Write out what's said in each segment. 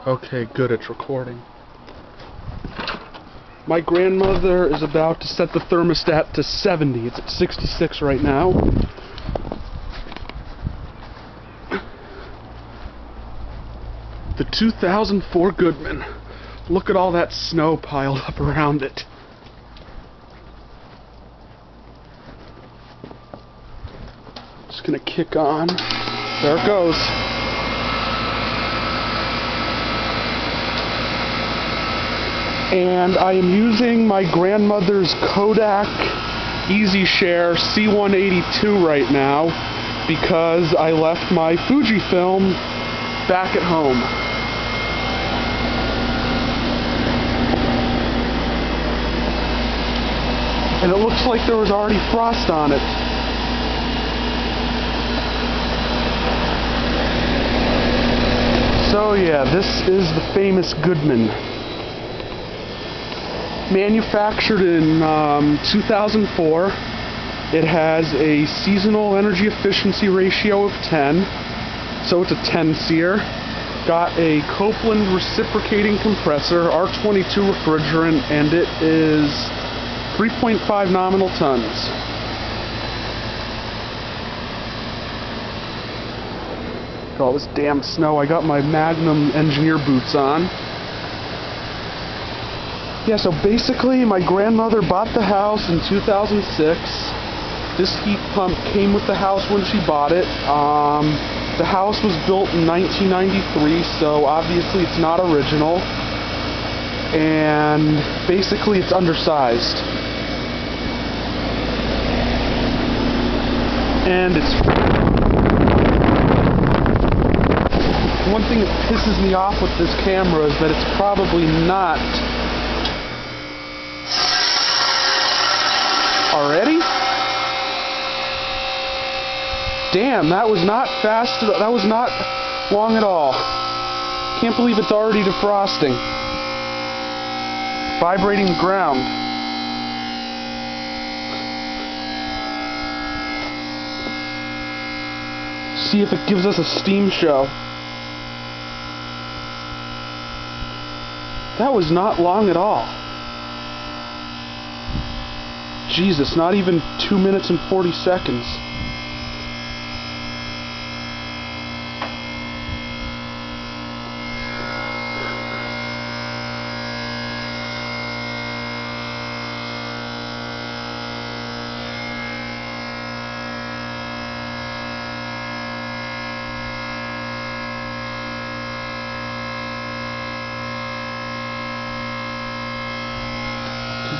Okay, good, it's recording. My grandmother is about to set the thermostat to 70. It's at 66 right now. The 2004 Goodman. Look at all that snow piled up around it. Just gonna kick on. There it goes. And I am using my grandmother's Kodak EasyShare C182 right now because I left my Fujifilm back at home. And it looks like there was already frost on it. So yeah, this is the famous Goodman. Manufactured in 2004. It has a seasonal energy efficiency ratio of 10, so it's a 10 SEER. Got a Copeland reciprocating compressor, R22 refrigerant, and it is 3.5 nominal tons. All this damn snow. I got my Magnum engineer boots on. Yeah, so basically my grandmother bought the house in 2006. This heat pump came with the house when she bought it. The house was built in 1993, so obviously it's not original. And basically it's undersized. And it's... One thing that pisses me off with this camera is that it's probably not... Already? Damn, that was not fast. That was not long at all. Can't believe it's already defrosting. Vibrating the ground. See if it gives us a steam show. That was not long at all. Jesus, not even 2 minutes and 40 seconds.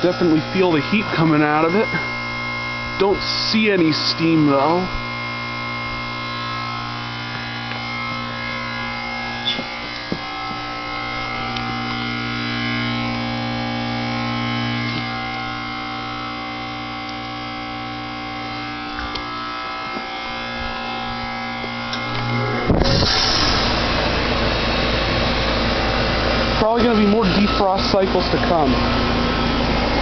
Definitely feel the heat coming out of it. Don't see any steam though. Probably going to be more defrost cycles to come.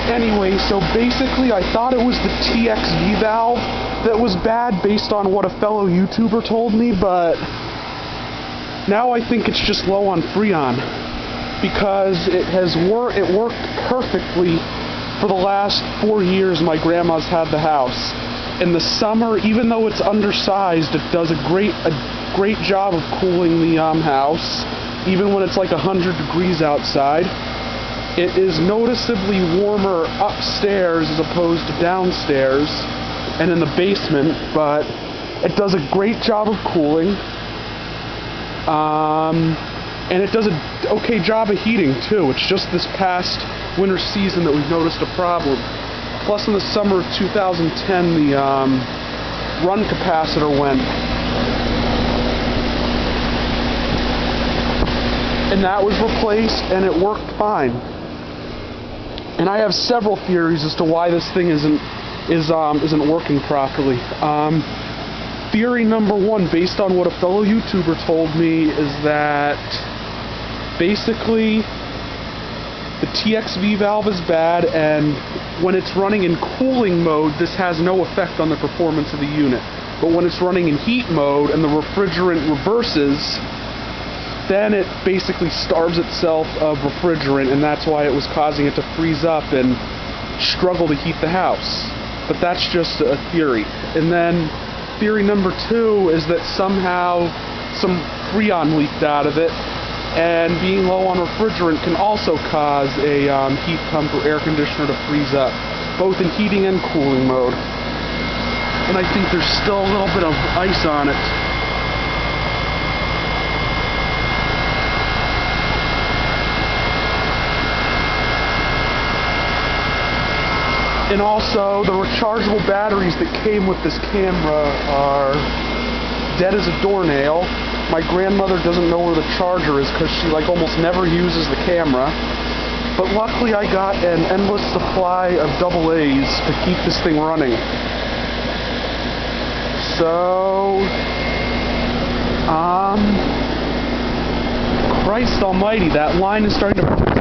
Anyway, so basically I thought it was the TXV valve that was bad based on what a fellow YouTuber told me, but now I think it's just low on Freon because it worked perfectly for the last 4 years my grandma's had the house. In the summer, even though it's undersized, it does a great job of cooling the house, even when it's like 100 degrees outside. It is noticeably warmer upstairs as opposed to downstairs and in the basement, but it does a great job of cooling. And it does an okay job of heating too. It's just this past winter season that we've noticed a problem. Plus in the summer of 2010 the run capacitor went. And that was replaced and it worked fine. And I have several theories as to why this thing isn't working properly. Theory number one, based on what a fellow YouTuber told me, is that basically the TXV valve is bad, and when it's running in cooling mode, this has no effect on the performance of the unit. But when it's running in heat mode and the refrigerant reverses, then it basically starves itself of refrigerant, and that's why it was causing it to freeze up and struggle to heat the house. But that's just a theory. And then theory number 2 is that somehow some Freon leaked out of it, and being low on refrigerant can also cause a heat pump or air conditioner to freeze up, both in heating and cooling mode. And I think there's still a little bit of ice on it. And also, the rechargeable batteries that came with this camera are dead as a doornail. My grandmother doesn't know where the charger is because she almost never uses the camera. But luckily I got an endless supply of AA's to keep this thing running. So, Christ almighty, that line is starting to...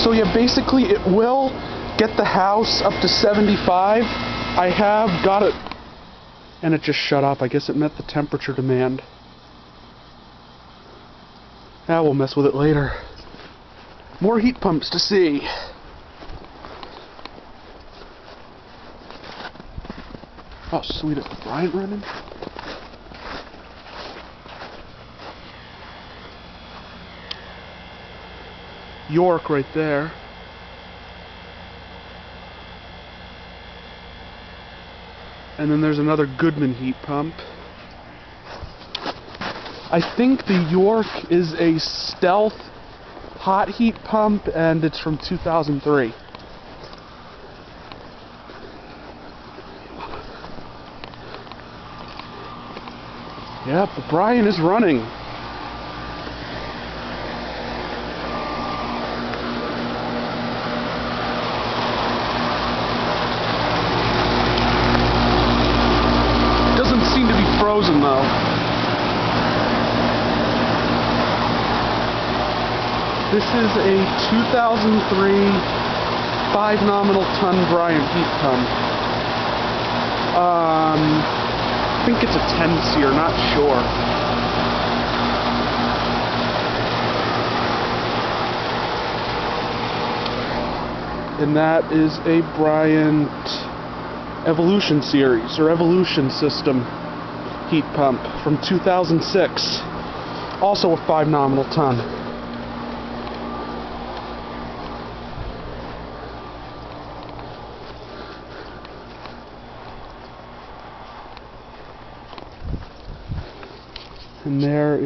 So yeah, basically it will get the house up to 75. I have got it, and it just shut off. I guess it met the temperature demand. We'll mess with it later. More heat pumps to see. Oh sweet, is the Bryant running? York right there. And then there's another Goodman heat pump. I think the York is a stealth hot heat pump, and it's from 2003. Yep, the Bryant is running. Frozen though. This is a 2003 5 nominal ton Bryant heat pump. I think it's a 10 SEER, not sure. And that is a Bryant Evolution series, or Evolution system heat pump from 2006. Also a 5 nominal ton. And there is